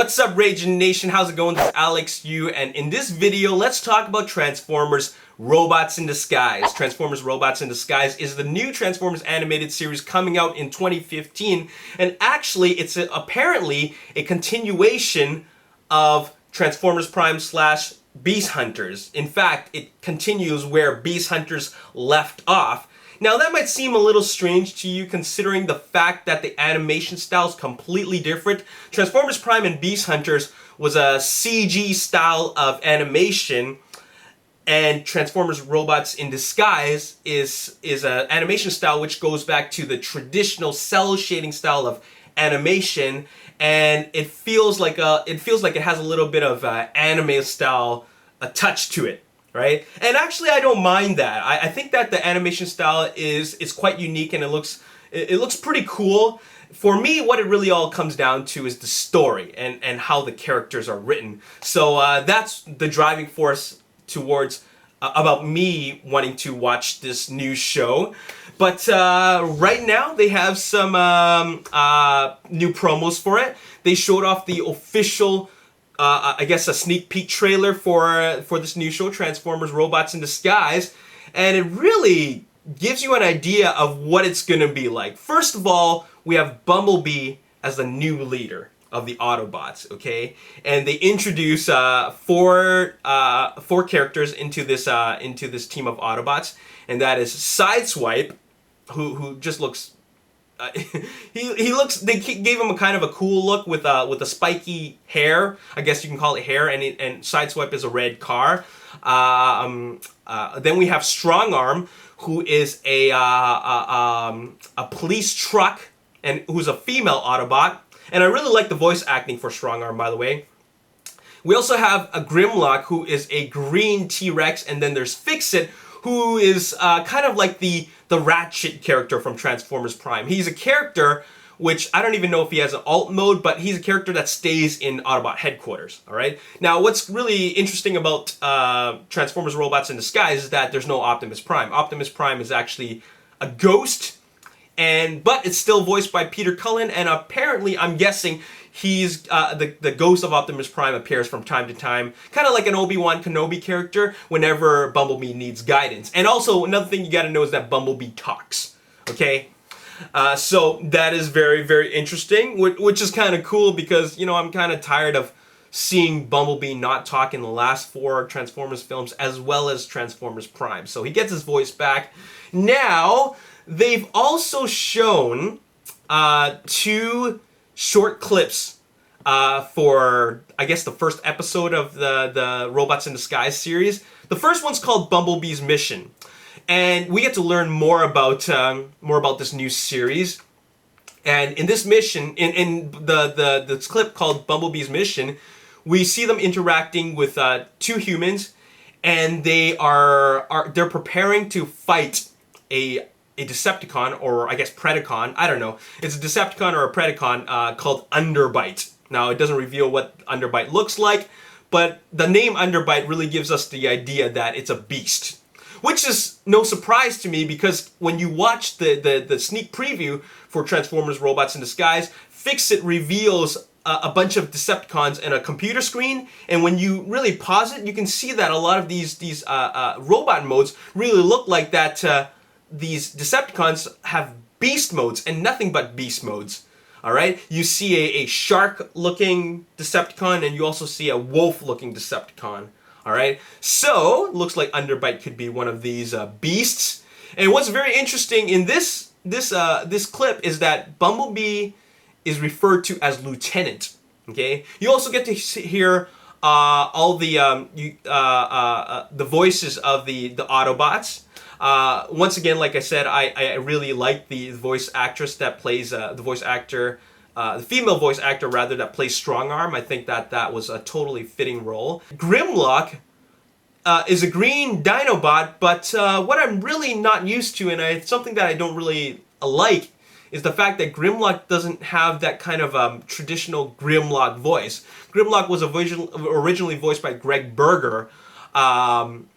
What's up, Ragin Nation? How's it going? This is Alex Yu, and in this video, let's talk about Transformers Robots in Disguise. Transformers Robots in Disguise is the new Transformers animated series coming out in 2015, and actually, it's apparently a continuation of Transformers Prime / Beast Hunters. In fact, it continues where Beast Hunters left off. Now that might seem a little strange to you considering the fact that the animation style is completely different. Transformers Prime and Beast Hunters was a CG style of animation, and Transformers Robots in Disguise is an animation style which goes back to the traditional cell shading style of animation, and it feels like it has a little bit of anime style touch to it. Right? And actually, I don't mind that. I think that the animation style is quite unique, and it looks pretty cool. For me, what it really all comes down to is the story and how the characters are written. So that's the driving force towards about me wanting to watch this new show. But right now, they have some new promos for it. They showed off the official I guess a sneak peek trailer for this new show, Transformers Robots in Disguise, and it really gives you an idea of what it's gonna be like. First of all, we have Bumblebee as the new leader of the Autobots, okay? And they introduce four characters into this team of Autobots, and that is Sideswipe, who just looks. He looks. They gave him a kind of a cool look with a spiky hair. I guess you can call it hair. And Sideswipe is a red car. Then we have Strongarm, who is a police truck and who's a female Autobot. And I really like the voice acting for Strongarm, by the way. We also have a Grimlock, who is a green T-Rex, and then there's Fixit, who is kind of like the Ratchet character from Transformers Prime. He's a character which I don't even know if he has an alt mode, but he's a character that stays in Autobot headquarters, alright? Now, what's really interesting about Transformers Robots in Disguise is that there's no Optimus Prime. Optimus Prime is actually a ghost, but it's still voiced by Peter Cullen, and apparently, I'm guessing, he's the ghost of Optimus Prime appears from time to time, kind of like an Obi-Wan Kenobi character whenever Bumblebee needs guidance. And also, another thing you gotta know is that Bumblebee talks, okay? So that is very, very interesting, which is kind of cool because, you know, I'm kind of tired of seeing Bumblebee not talk in the last 4 Transformers films as well as Transformers Prime. So he gets his voice back. Now, they've also shown 2 short clips for, I guess, the first episode of the Robots in Disguise series. The first one's called Bumblebee's Mission, and we get to learn more about this new series. And in this mission, in the clip called Bumblebee's Mission, we see them interacting with 2 humans, and they're preparing to fight a Decepticon, or I guess Predacon, I don't know. It's a Decepticon or a Predacon called Underbite. Now, it doesn't reveal what Underbite looks like, but the name Underbite really gives us the idea that it's a beast. Which is no surprise to me because when you watch the sneak preview for Transformers Robots in Disguise, Fixit reveals a bunch of Decepticons in a computer screen, and when you really pause it, you can see that a lot of these robot modes really look like that. These Decepticons have beast modes and nothing but beast modes. Alright? You see a shark-looking Decepticon, and you also see a wolf-looking Decepticon. Alright? So, looks like Underbite could be one of these beasts. And what's very interesting in this clip is that Bumblebee is referred to as Lieutenant. Okay? You also get to hear all the voices of the Autobots. Once again, like I said, I really like the voice actress that plays the female voice actor rather that plays Strongarm. I think that was a totally fitting role. Grimlock is a green Dinobot, but what I'm really not used to, and it's something that I don't really like, is the fact that Grimlock doesn't have that kind of traditional Grimlock voice. Grimlock was originally voiced by Greg Berger, and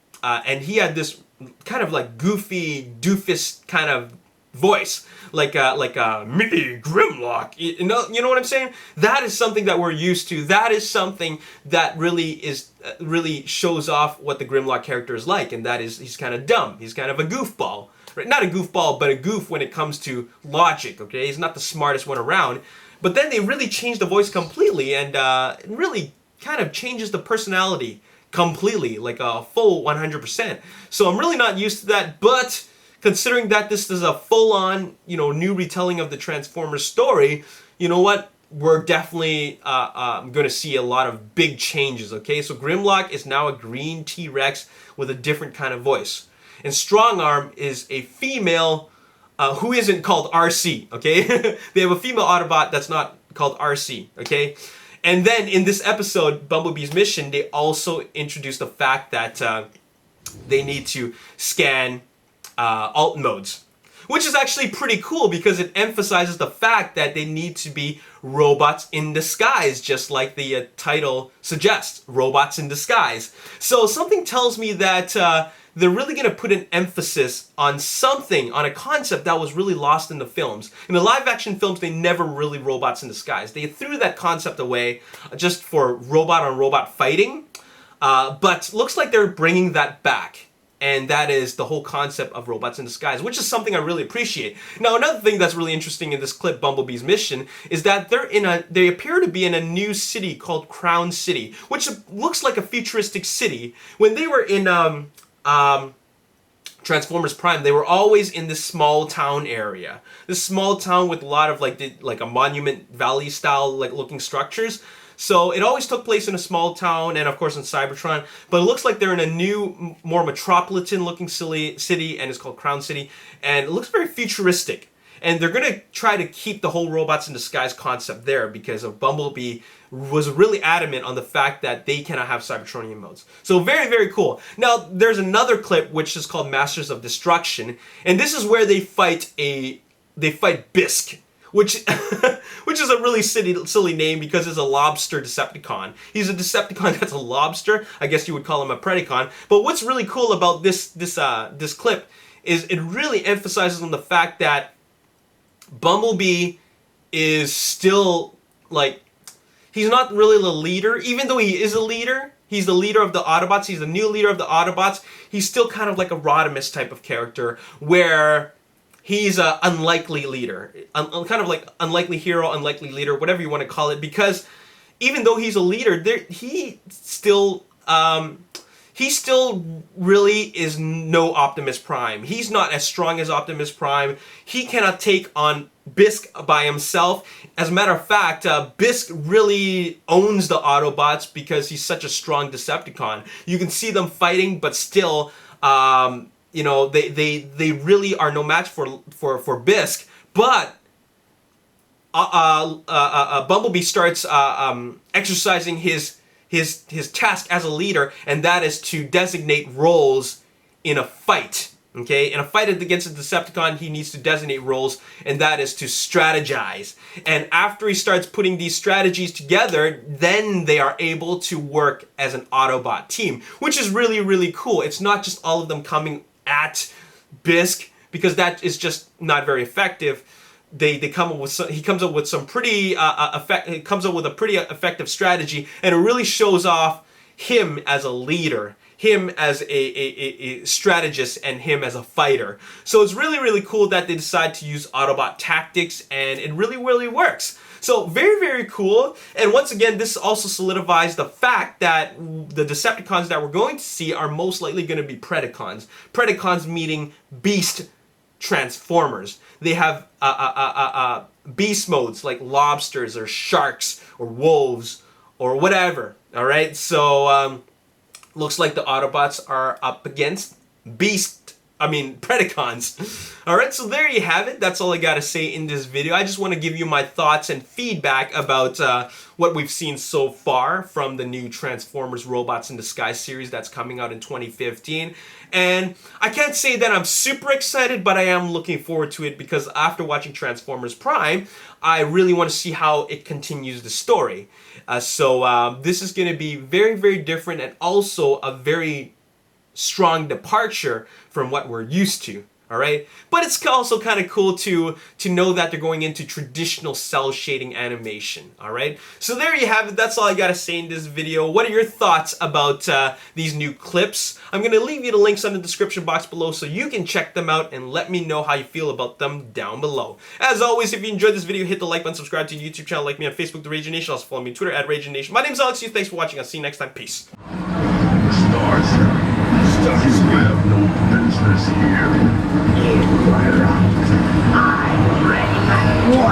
he had this kind of like goofy, doofus kind of voice, like me Grimlock. You know what I'm saying? That is something that we're used to. That is something that really shows off what the Grimlock character is like, and that is he's kind of dumb. He's kind of a goofball. Right? Not a goofball, but a goof when it comes to logic, okay? He's not the smartest one around. But then they really changed the voice completely, and it really kind of changes the personality completely, like a full 100%. So I'm really not used to that, but considering that this is a full-on, new retelling of the Transformers story, you know what? We're definitely going to see a lot of big changes, okay? So Grimlock is now a green T-Rex with a different kind of voice. And Strongarm is a female who isn't called RC, okay? They have a female Autobot that's not called RC, okay? And then in this episode, Bumblebee's mission, they also introduced the fact that they need to scan alt modes, which is actually pretty cool because it emphasizes the fact that they need to be robots in disguise, just like the title suggests, robots in disguise. So something tells me that they're really going to put an emphasis on something, on a concept that was really lost in the films. In the live-action films, they never really robots in disguise. They threw that concept away just for robot-on-robot fighting, but looks like they're bringing that back. And that is the whole concept of robots in disguise, which is something I really appreciate. Now, another thing that's really interesting in this clip, Bumblebee's mission, is that they appear to be in a new city called Crown City, which looks like a futuristic city. When they were in Transformers Prime, they were always in this small town area. This small town with a lot of like a Monument Valley style looking structures. So it always took place in a small town and of course in Cybertron, but it looks like they're in a new, more metropolitan looking city, and it's called Crown City, and it looks very futuristic. And they're going to try to keep the whole robots in disguise concept there because of Bumblebee was really adamant on the fact that they cannot have Cybertronian modes. So very, very cool. Now, there's another clip which is called Masters of Destruction, and this is where they fight Bisk, which is a really silly name because it's a lobster Decepticon. He's a Decepticon that's a lobster. I guess you would call him a Predacon. But what's really cool about this clip is it really emphasizes on the fact that Bumblebee is still he's not really the leader, even though he is a leader. He's the leader of the Autobots. He's the new leader of the Autobots. He's still kind of like a Rodimus type of character where he's an unlikely leader, kind of like unlikely hero, unlikely leader, whatever you want to call it, because even though he's a leader, he still really is no Optimus Prime. He's not as strong as Optimus Prime. He cannot take on Bisk by himself. As a matter of fact, Bisk really owns the Autobots because he's such a strong Decepticon. You can see them fighting, but still, they really are no match for Bisk. But Bumblebee starts exercising his task as a leader, and that is to designate roles in a fight. Okay, in a fight against a Decepticon, he needs to designate roles, and that is to strategize. And after he starts putting these strategies together, then they are able to work as an Autobot team, which is really, really cool. It's not just all of them coming at Bisk, because that is just not very effective. He comes up with a pretty effective strategy, and it really shows off him as a leader, him as a strategist, and him as a fighter. So it's really, really cool that they decide to use Autobot tactics, and it really, really works. So very, very cool. And once again, this also solidifies the fact that the Decepticons that we're going to see are most likely going to be Predacons. Predacons meaning beast Transformers. They have beast modes like lobsters or sharks or wolves or whatever. All right, so looks like the Autobots are up against Predacons. Alright, so there you have it. That's all I gotta say in this video. I just want to give you my thoughts and feedback about what we've seen so far from the new Transformers Robots in Disguise series that's coming out in 2015. And I can't say that I'm super excited, but I am looking forward to it because after watching Transformers Prime, I really want to see how it continues the story. So this is going to be very, very different and also a very strong departure from what we're used to. All right, but it's also kind of cool to know that they're going into traditional cell shading animation. All right, so there you have it. That's all I gotta say in this video. What are your thoughts about these new clips? I'm gonna leave you the links in the description box below so you can check them out and let me know how you feel about them down below. As always, if you enjoyed this video, hit the like button, subscribe to the YouTube channel, like me on Facebook, the Ragin Nation. Also follow me on Twitter at Ragin Nation. My name's Alex. Thanks for watching. I'll see you next time. Peace. Stars have no business here.